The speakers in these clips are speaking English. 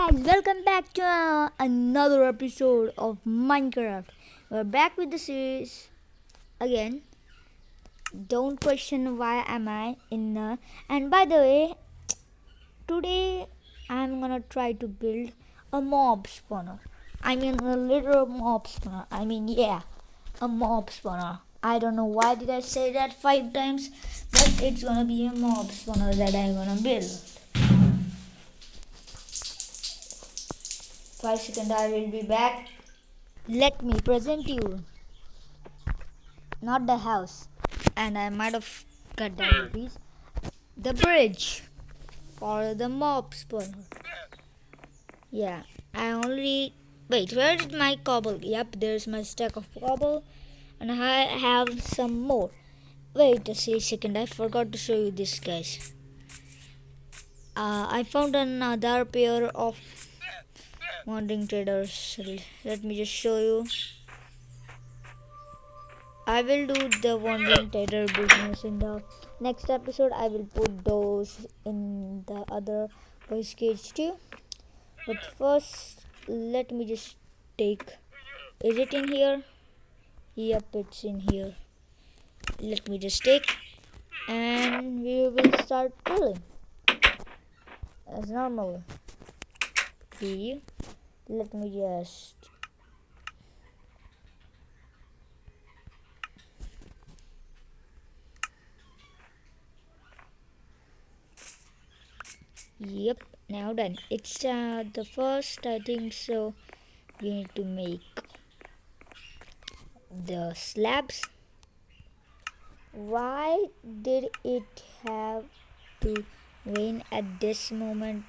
guys, welcome back to another episode of Minecraft. We're back with the series again. Don't question why am I in the. And by the way, today I'm gonna try to build a mob spawner. I mean a literal mob spawner. A mob spawner. I don't know why did I say that 5 times, but it's gonna be a mob spawner that I'm gonna build. 5 seconds, I will be back. Let me present you, not the house, and I might have cut down the piece, the bridge for the mob spawner. Yeah, I only. Wait, where is my cobble? Yep, there's my stack of cobble, and I have some more. Wait a second, I forgot to show you this, guys. I found another pair of wandering traders. Let me just show you. I will do the wandering trader business in the next episode. I will put those in the other voice cage too. But first, let me just take. Is it in here? Yep, it's in here. Let me just take, and we will start drilling as normal. See, let me just. Yep, now done. It's the first, I think so. We need to make the slabs. Why did it have to rain at this moment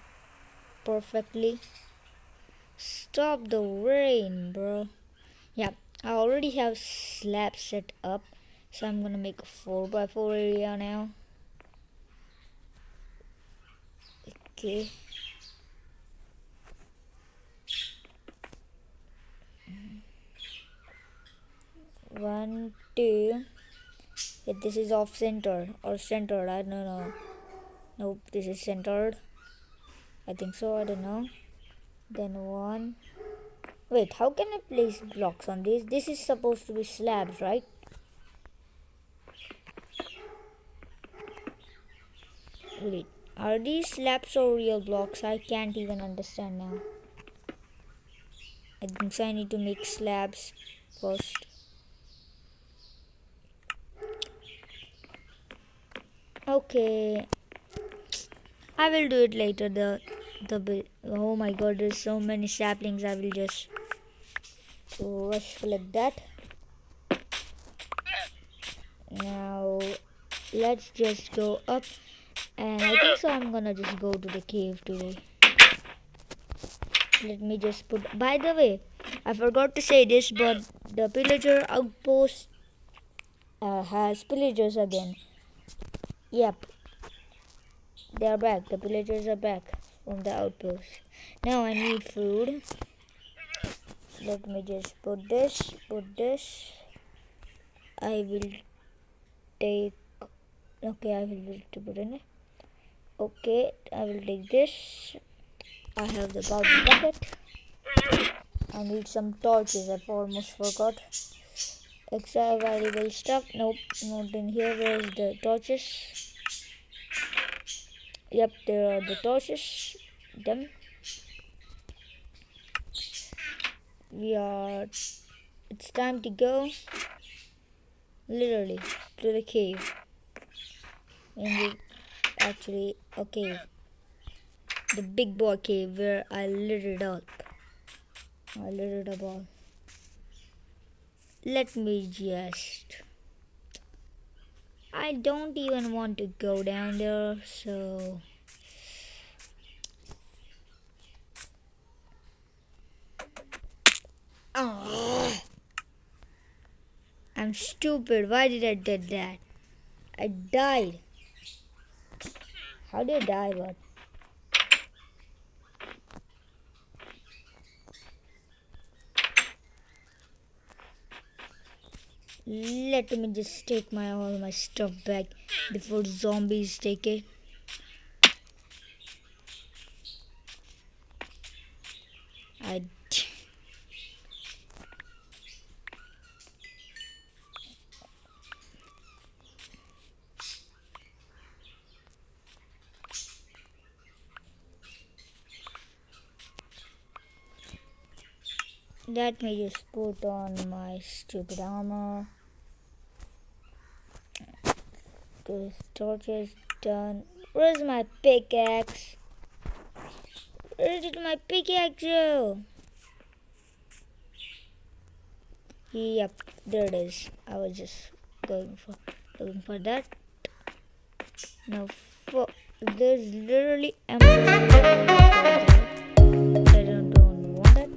perfectly? Stop the rain, bro. Yeah, I already have slabs set up, so I'm gonna make a 4x4 area now. Okay. One, two. Yeah, this is off centered or centered. I don't know. Nope, this is centered. I think so. I don't know. Then one. Wait, how can I place blocks on this? This is supposed to be slabs, right? Wait, are these slabs or real blocks? I can't even understand now. I think so. I need to make slabs first. Okay, I will do it later. Oh my god, there's so many saplings. I will just rush like that. Now let's just go up, and I think so. I'm gonna just go to the cave today. Let me just put. By the way, I forgot to say this, but the pillager outpost has pillagers again. Yep, they are back. The pillagers are back from the outpost. Now I need food. Let me just put this. I will take. Okay, I will put in it. Okay, I will take this. I have the powder bucket. I need some torches. I almost forgot. Extra valuable stuff. Nope, not in here. Where's the torches? Yep, there are the torches. Them. It's time to go. Literally to the cave. Actually a cave. The big boy cave where I lit it up. All. Let me just. I don't even want to go down there, so. Oh, I'm stupid. Why did I do that? I died. How did I die, bud? Let me just take all my stuff back before zombies take it. I let me just put on my stupid armor. This torch is done. Where's my pickaxe? Where did my pickaxe go? Yep, there it is. I was just looking for that. Now, there's literally emerald. I don't want that.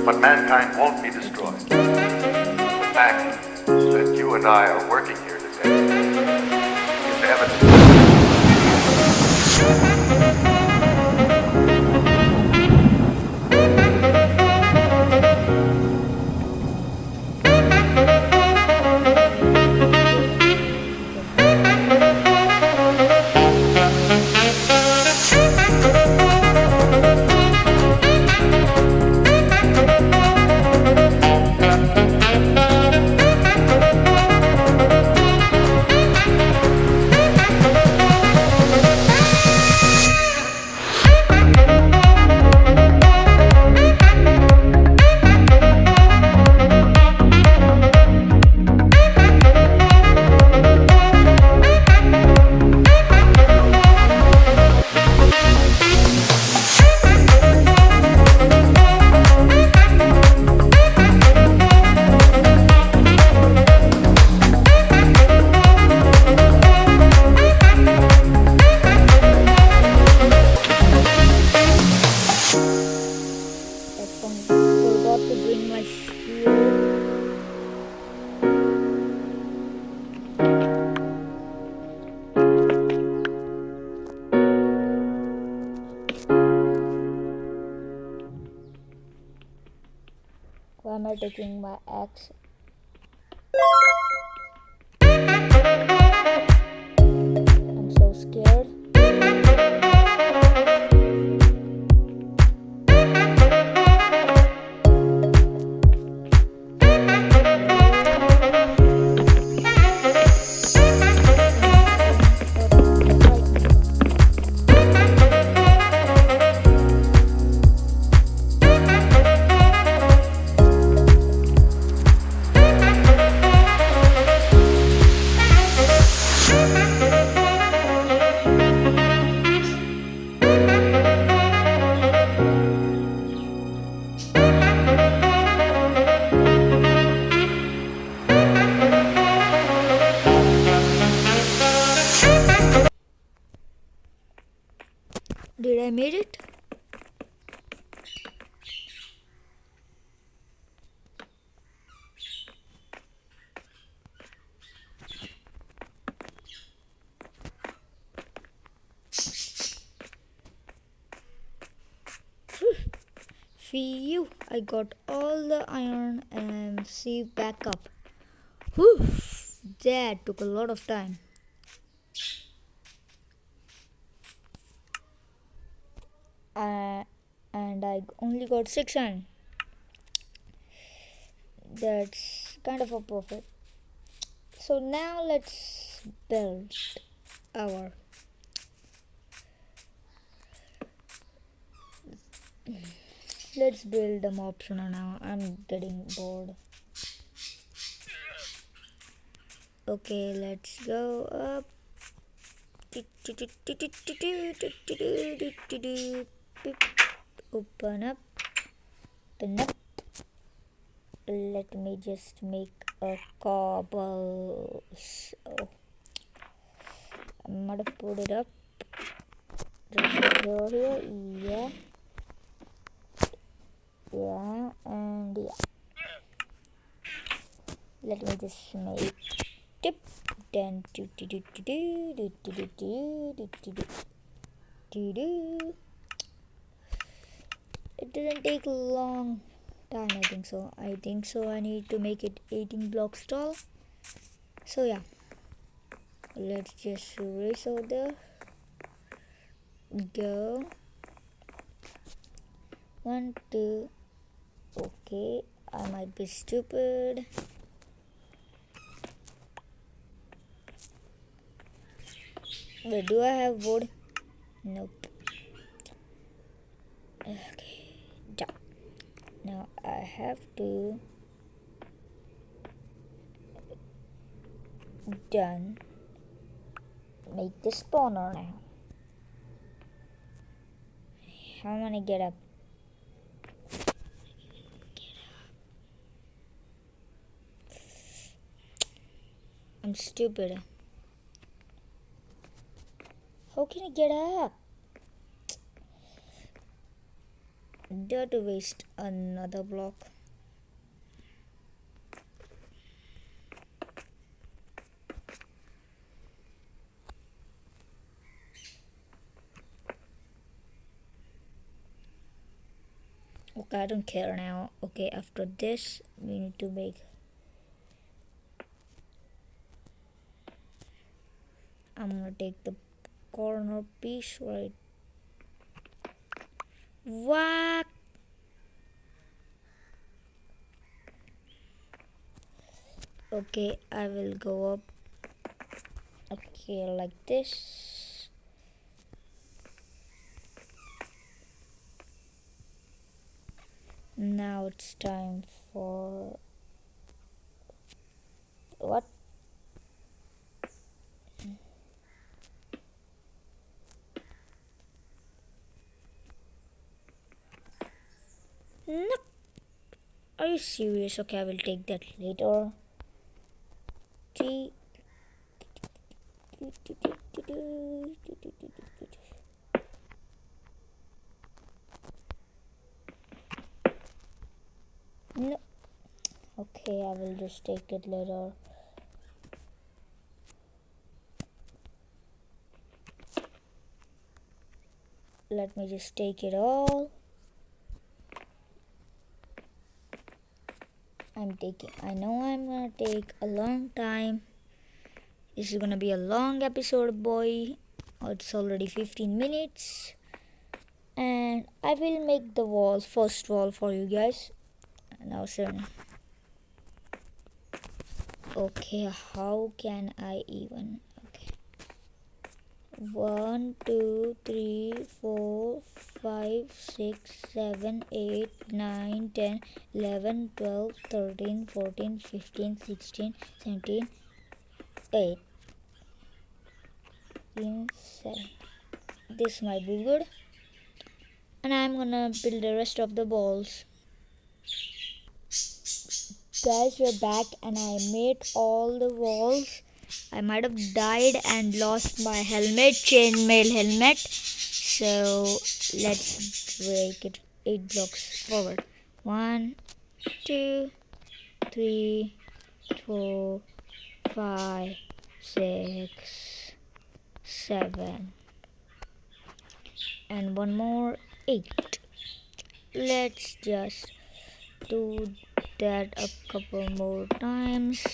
But mankind won't be destroyed. The fact that you and I are working here today is evidence. Why am I taking my axe? I'm so scared. Phew, I got all the iron and saved back up. Whew, that took a lot of time. And I only got 6 iron. That's kind of a profit. So now let's build our let's build a mob sooner now. I'm getting bored. Okay, let's go up. Open up. Open up. Let me just make a cobble. So I'm gonna put it up. Just go here. Yeah. Yeah, and yeah. Let me just make tip. Then it doesn't take long time. I think so I need to make it 18 blocks tall. So yeah, let's just race over there. Go 1 2. Okay, I might be stupid. Wait, do I have wood? Nope. Okay, done. Now I have to make the spawner now. How am I gonna get up? I'm stupid. How can I get up? Dare to waste another block. Okay, I don't care now. Okay, after this, we need to make. I'm gonna take the corner piece right. What? Okay, I will go up. Okay, like this. Now it's time for what? No. Are you serious? Okay, I will take that later. No. Okay, I will just take it later. Let me just take it all. I know I'm gonna take a long time. This is gonna be a long episode, boy. It's already 15 minutes. And I will make the first wall for you guys. Now, sir. Okay, how can I even? Okay. 1, 2, 3, 4, 5, 6, 7, 8, 9, 10, 11, 12, 13, 14, 15, 16, 17, 8. 7. This might be good. And I'm gonna build the rest of the balls. Guys, we're back and I made all the walls. I might have died and lost my helmet, chainmail helmet. So let's break it 8 blocks forward. 1, 2, 3, 4, 5, 6, 7. And one more, 8. let's just do that a couple more times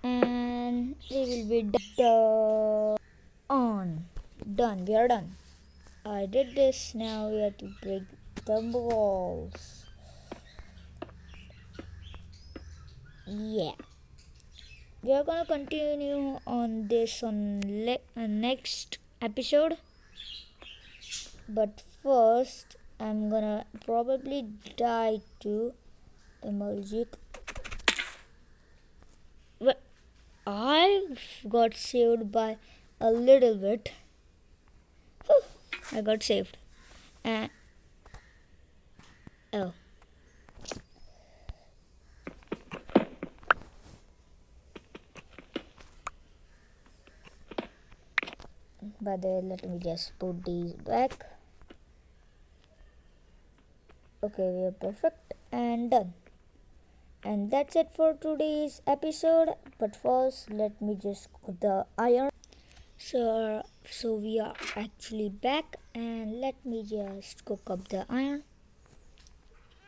and we will be done. We are done. I did this. Now we have to break the walls. Yeah, we are gonna continue on this on next episode, but first I'm gonna probably die to Emergic. Well, I got saved by a little bit. Whew, I got saved. And oh, but let me just put these back. Okay, we are perfect and done. And that's it for today's episode. But first, let me just put the iron. So we are actually back, and let me just cook up the iron.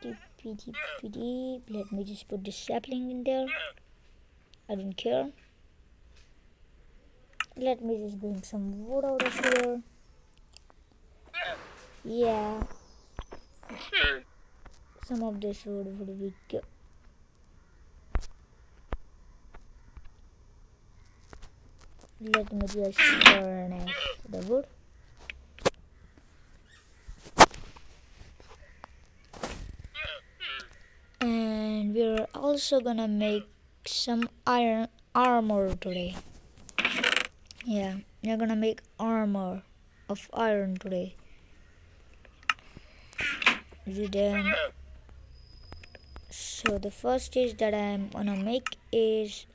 Let me just put the sapling in there. I don't care. Let me just bring some wood out of here. Yeah, some of this wood would be good. Let me just furnace the wood. And we're also gonna make some iron armor today. Yeah, we're gonna make armor of iron today. Then, so the first stage that I'm gonna make is,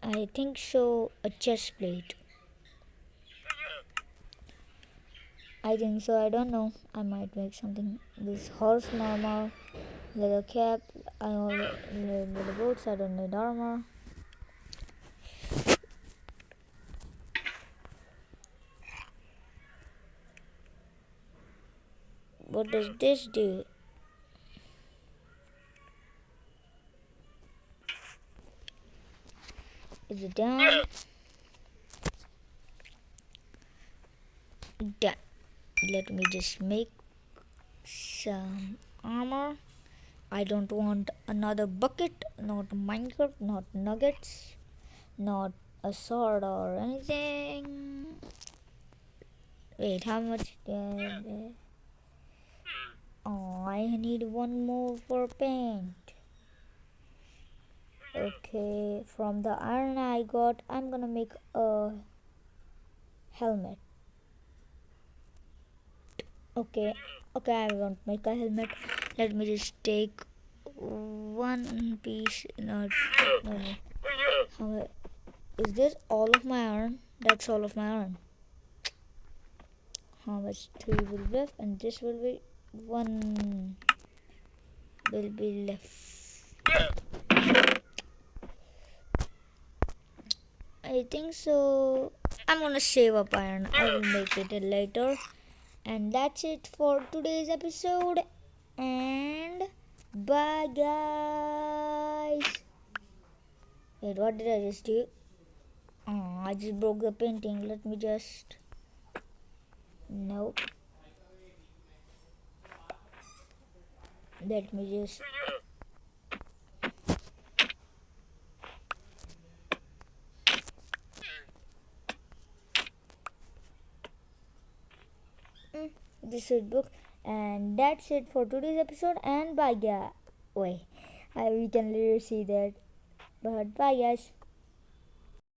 I think so, a chest plate. I think so, I don't know. I might make something. This horse armor, leather cap, I don't need leather boots, I don't need armor. What does this do? Is it down? Done. Let me just make some armor. I don't want another bucket, not Minecraft, not nuggets, not a sword or anything. Wait, how much? Oh, I need one more for paint. Okay, from the iron I got, I'm gonna make a helmet. Okay, I won't make a helmet. Let me just take one piece. No. Is this all of my iron? That's all of my iron. How much? 3 will be left, and this will be 1 will be left. I think so. I'm gonna save up iron. I will make it later. And that's it for today's episode. And bye, guys. Wait, what did I just do? Oh, I just broke the painting. Let me just. Nope. Let me just. This is book, and that's it for today's episode. And bye, guys. Wait, we can later see that, but bye, guys.